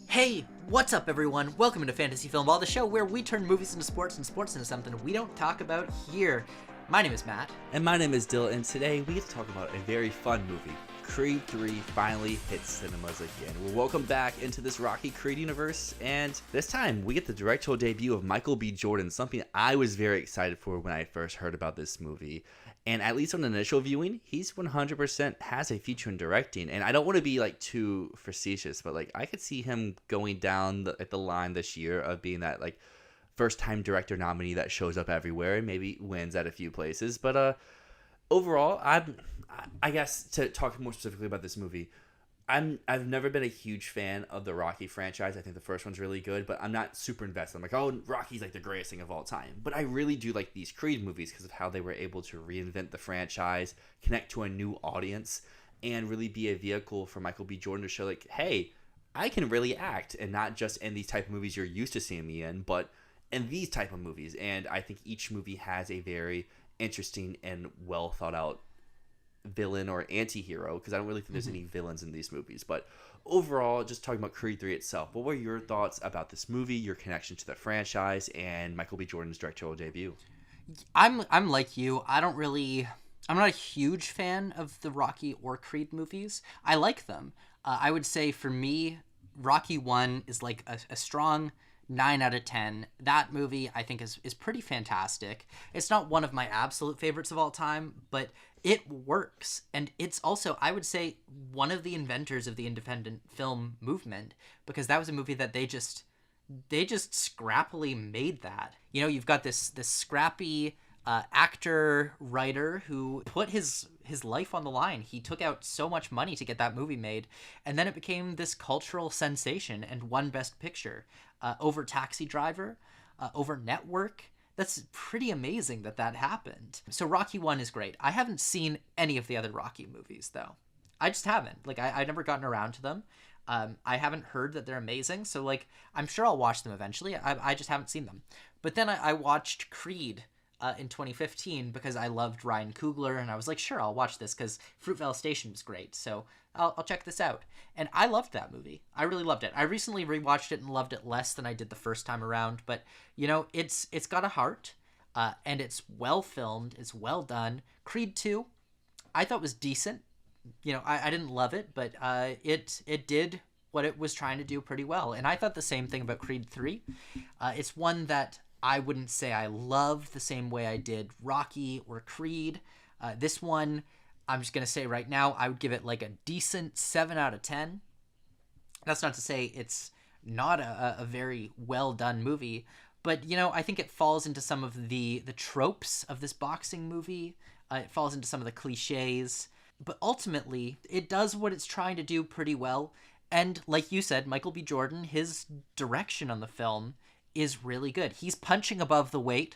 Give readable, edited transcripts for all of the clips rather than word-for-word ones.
Hey, what's up everyone? Welcome to Fantasy Film Ball, the show where we turn movies into sports and sports into something we don't talk about here. My name is Matt. And my name is Dill, and today we get to talk about a very fun movie. Creed 3 finally hits cinemas again. Well, welcome back into this Rocky Creed universe, and this time we get the directorial debut of Michael B. Jordan, something I was very excited for when I first heard about this movie. And at least on initial viewing, he's 100% has a future in directing. And I don't want to be like too facetious, but like I could see him going down the line this year of being that like first time director nominee that shows up everywhere and maybe wins at a few places. But overall, I guess to talk more specifically about this movie, I've never been a huge fan of the Rocky franchise. I think the first one's really good, but I'm not super invested. I'm like, oh, Rocky's like the greatest thing of all time. But I really do like these Creed movies because of how they were able to reinvent the franchise, connect to a new audience, and really be a vehicle for Michael B. Jordan to show like, hey, I can really act, and not just in these type of movies you're used to seeing me in, but in these type of movies. And I think each movie has a very interesting and well thought out villain or anti-hero, because I don't really think there's any villains in these movies. But overall, just talking about Creed 3 itself, what were your thoughts about this movie, your connection to the franchise, and Michael B. Jordan's directorial debut? I'm like you. I'm not a huge fan of the Rocky or Creed movies. I like them. I would say for me, Rocky 1 is like a strong 9 out of 10. That movie I think is pretty fantastic. It's not one of my absolute favorites of all time, but it works. And it's also, I would say, one of the inventors of the independent film movement, because that was a movie that they just scrappily made that. You know, you've got this scrappy actor writer who put his life on the line. He took out so much money to get that movie made, and then it became this cultural sensation and won Best Picture over Taxi Driver, over Network. That's pretty amazing that happened. So Rocky 1 is great. I haven't seen any of the other Rocky movies, though. I just haven't. Like, I've never gotten around to them. I haven't heard that they're amazing, so, like, I'm sure I'll watch them eventually. I just haven't seen them. But then I watched Creed in 2015 because I loved Ryan Coogler, and I was like, sure, I'll watch this because Fruitvale Station was great, so I'll check this out. And I loved that movie. I really loved it. I recently rewatched it and loved it less than I did the first time around, but, you know, it's got a heart, and it's well filmed, it's well done. Creed 2, I thought was decent. You know, I didn't love it, but it did what it was trying to do pretty well. And I thought the same thing about Creed 3. It's one that I wouldn't say I loved the same way I did Rocky or Creed. This one, I'm just going to say right now, I would give it like a decent 7 out of 10. That's not to say it's not a very well done movie, but, you know, I think it falls into some of the tropes of this boxing movie. It falls into some of the cliches, but ultimately it does what it's trying to do pretty well. And like you said, Michael B. Jordan, his direction on the film is really good. He's punching above the weight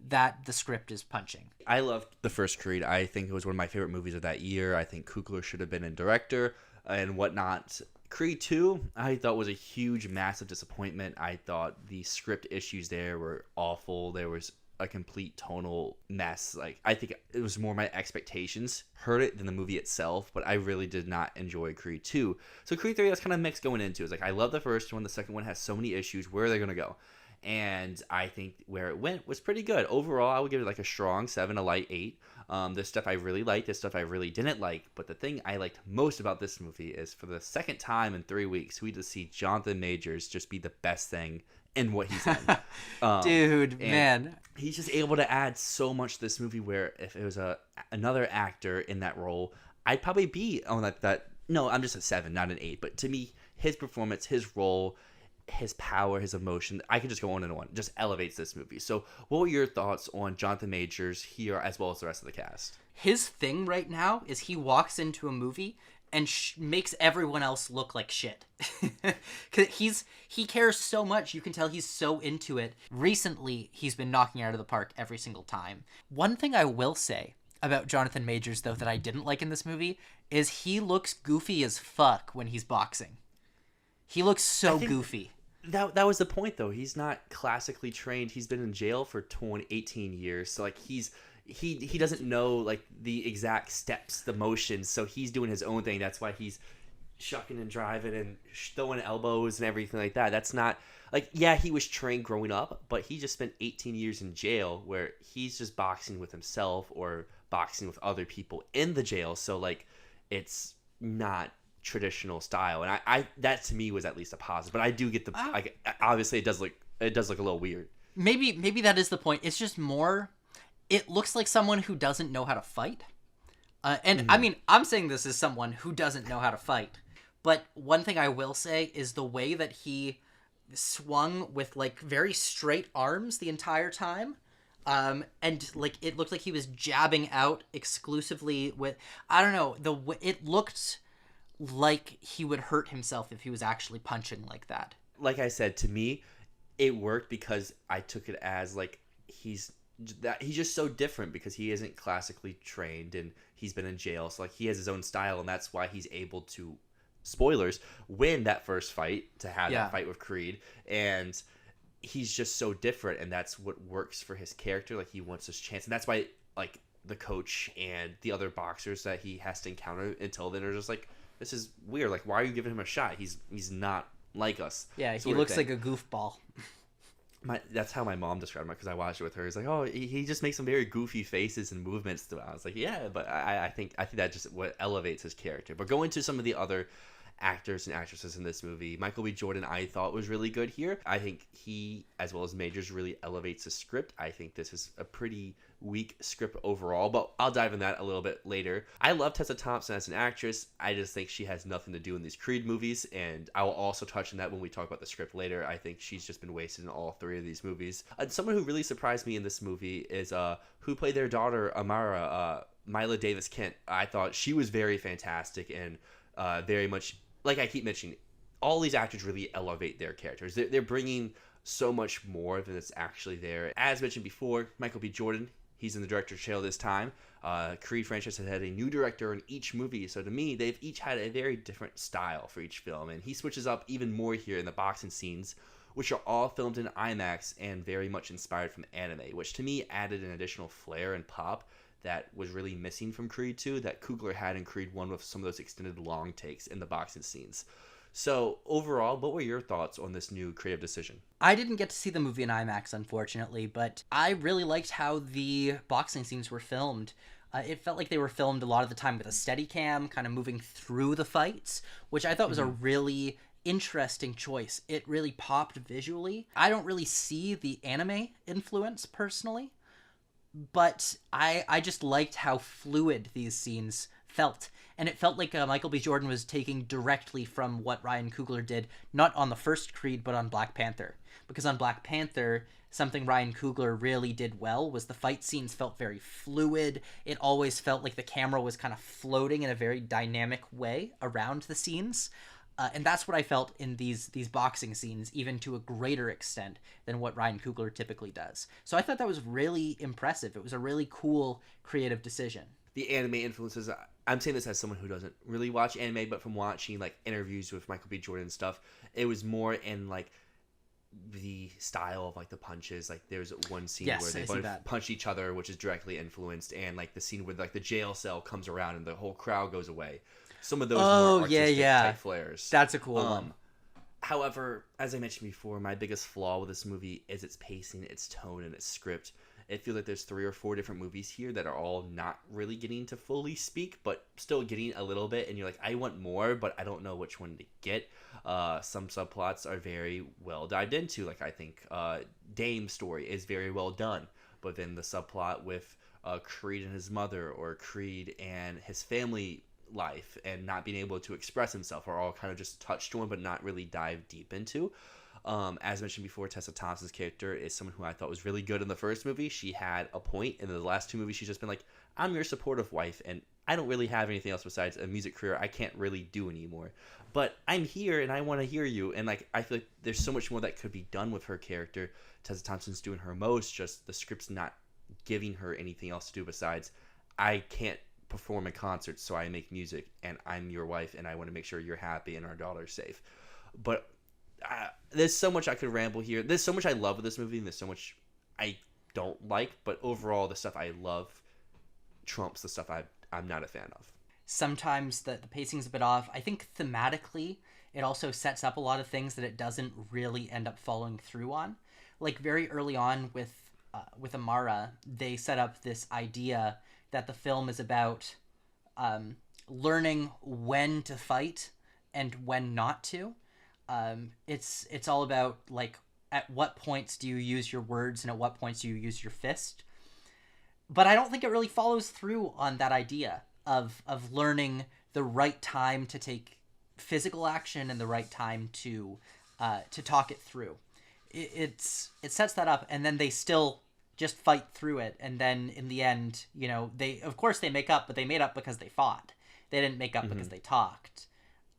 that the script is punching. I loved the first Creed. I think it was one of my favorite movies of that year. I think Coogler should have been in director and whatnot. Creed 2, I thought was a huge, massive disappointment. I thought the script issues there were awful. There was a complete tonal mess. Like, I think it was more my expectations hurt it than the movie itself, but I really did not enjoy Creed 2. So Creed 3, I was kind of mixed going into. It's like, I love the first one. The second one has so many issues. Where are they going to go? And I think where it went was pretty good. Overall, I would give it like a strong 7, a light 8. There's stuff I really liked, there's stuff I really didn't like. But the thing I liked most about this movie is for the second time in 3 weeks, we just see Jonathan Majors just be the best thing in what he's in. Dude, man. He's just able to add so much to this movie where if it was another actor in that role, I'd probably be on that. No, I'm just a 7, not an 8. But to me, his performance, his role, his power, his emotion, I could just go on and on. Just elevates this movie. So what were your thoughts on Jonathan Majors here as well as the rest of the cast? His thing right now is he walks into a movie and makes everyone else look like shit. Cause he cares so much. You can tell he's so into it. Recently, he's been knocking it out of the park every single time. One thing I will say about Jonathan Majors, though, that I didn't like in this movie is he looks goofy as fuck when he's boxing. He looks so goofy. That was the point, though. He's not classically trained. He's been in jail for 18 years. So, like, he doesn't know, like, the exact steps, the motions. So he's doing his own thing. That's why he's shucking and driving and throwing elbows and everything like that. That's not like, yeah, he was trained growing up, but he just spent 18 years in jail where he's just boxing with himself or boxing with other people in the jail. So like, it's not traditional style, and I that to me was at least a positive. But I do get the like, obviously it does look a little weird. Maybe that is the point. It's just more. It looks like someone who doesn't know how to fight. And I mean, I'm saying this as someone who doesn't know how to fight. But one thing I will say is the way that he swung with like very straight arms the entire time. And like it looked like he was jabbing out exclusively with, I don't know, it looked like he would hurt himself if he was actually punching like that. Like I said, to me, it worked because I took it as like he's just so different because he isn't classically trained and he's been in jail. So like he has his own style, and that's why he's able to, spoilers, win that first fight, to have that fight with Creed. And he's just so different, and that's what works for his character. Like he wants his chance, and that's why like the coach and the other boxers that he has to encounter until then are just like, this is weird. Like, why are you giving him a shot? He's not like us. Yeah, he looks like a goofball. That's how my mom described him, because I watched it with her. It's like, oh, he just makes some very goofy faces and movements throughout. I was like, yeah, but I think that just what elevates his character. But going to some of the other actors and actresses in this movie, Michael B. Jordan I thought was really good here. I think he, as well as Majors, really elevates the script. I think this is a pretty weak script overall, but I'll dive in that a little bit later. I love Tessa Thompson as an actress. I just think she has nothing to do in these Creed movies, and I will also touch on that when we talk about the script later. I think she's just been wasted in all three of these movies. Someone who really surprised me in this movie is who played their daughter, Amara, Mila Davis Kent. I thought she was very fantastic and very much, like I keep mentioning, all these actors really elevate their characters. They're bringing so much more than is actually there. As mentioned before, Michael B. Jordan, he's in the director's chair this time. Creed franchise has had a new director in each movie, so to me, they've each had a very different style for each film, and he switches up even more here in the boxing scenes, which are all filmed in IMAX and very much inspired from anime, which to me added an additional flair and pop that was really missing from Creed 2 that Coogler had in Creed 1 with some of those extended long takes in the boxing scenes. So overall, what were your thoughts on this new creative decision? I didn't get to see the movie in IMAX, unfortunately, but I really liked how the boxing scenes were filmed. It felt like they were filmed a lot of the time with a steady cam, kind of moving through the fights, which I thought was a really interesting choice. It really popped visually. I don't really see the anime influence personally, but I just liked how fluid these scenes felt. And it felt like Michael B. Jordan was taking directly from what Ryan Coogler did, not on the first Creed, but on Black Panther. Because on Black Panther, something Ryan Coogler really did well was the fight scenes felt very fluid. It always felt like the camera was kind of floating in a very dynamic way around the scenes. And that's what I felt in these boxing scenes, even to a greater extent than what Ryan Coogler typically does. So I thought that was really impressive. It was a really cool creative decision. The anime influences, I'm saying this as someone who doesn't really watch anime, but from watching like interviews with Michael B. Jordan and stuff, it was more in like the style of like the punches. Like there's one scene where they both punch each other, which is directly influenced, and like the scene where like the jail cell comes around and the whole crowd goes away. Some of those more artistic type flares. That's a cool one. However, as I mentioned before, my biggest flaw with this movie is its pacing, its tone, and its script. It feels like there's 3 or 4 different movies here that are all not really getting to fully speak, but still getting a little bit. And you're like, I want more, but I don't know which one to get. Some subplots are very well dived into. Like I think Dame's story is very well done. But then the subplot with Creed and his mother, or Creed and his family life and not being able to express himself, are all kind of just touched on but not really dived deep into. As mentioned before, Tessa Thompson's character is someone who I thought was really good in the first movie. She had a point. In the last 2 movies, she's just been like, I'm your supportive wife, and I don't really have anything else besides a music career I can't really do anymore. But I'm here, and I want to hear you. And like, I feel like there's so much more that could be done with her character. Tessa Thompson's doing her most, just the script's not giving her anything else to do besides, I can't perform in concerts, so I make music, and I'm your wife, and I want to make sure you're happy and our daughter's safe. But there's so much I could ramble here. There's so much I love with this movie, and there's so much I don't like. But overall, the stuff I love trumps the stuff I'm not a fan of. Sometimes the pacing's a bit off. I think thematically, it also sets up a lot of things that it doesn't really end up following through on. Like very early on with Amara, they set up this idea that the film is about learning when to fight and when not to. It's all about like at what points do you use your words and at what points do you use your fist. But I don't think it really follows through on that idea of learning the right time to take physical action and the right time to talk it through. It sets that up, and then they still just fight through it, and then in the end, they of course they make up, but they made up because they fought. They didn't make up because they talked.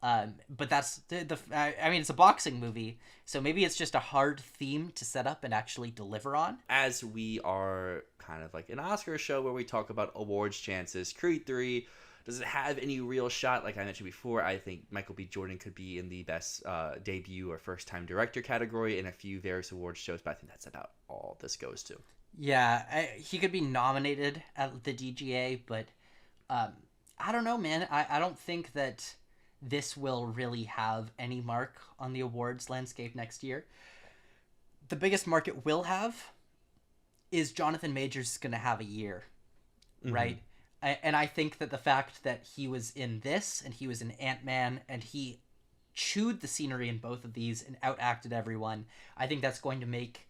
But that's I mean, it's a boxing movie, so maybe it's just a hard theme to set up and actually deliver on. As we are kind of like an Oscar show where we talk about awards chances, Creed 3, does it have any real shot? Like I mentioned before, I think Michael B. Jordan could be in the best debut or first-time director category in a few various awards shows, but I think that's about all this goes to. Yeah, he could be nominated at the DGA, but I don't know, man. I don't think that this will really have any mark on the awards landscape next year. The biggest mark it will have is Jonathan Majors is going to have a year, right? And I think that the fact that he was in this and he was in Ant-Man and he chewed the scenery in both of these and outacted everyone, I think that's going to make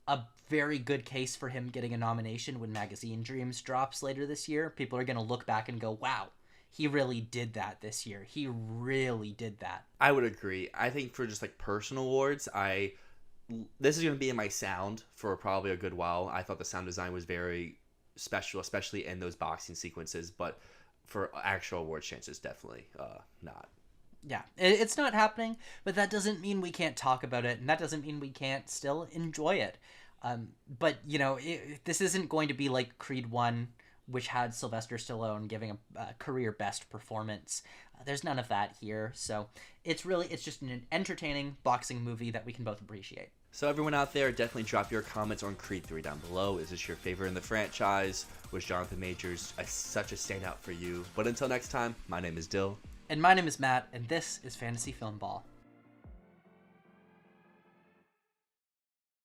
a very good case for him getting a nomination when Magazine Dreams drops later this year. People are going to look back and go, wow, he really did that this year. He really did that. I would agree. I think for just like personal awards, this is going to be in my sound for probably a good while. I thought the sound design was very special, especially in those boxing sequences, but for actual awards chances, definitely not. Yeah, it's not happening, but that doesn't mean we can't talk about it, and that doesn't mean we can't still enjoy it. But, this isn't going to be like Creed 1, which had Sylvester Stallone giving a career best performance. There's none of that here, so it's just an entertaining boxing movie that we can both appreciate. So everyone out there, definitely drop your comments on Creed 3 down below. Is this your favorite in the franchise? Was Jonathan Majors such a standout for you? But until next time, my name is Dill. And my name is Matt, and this is Fantasy Film Ball.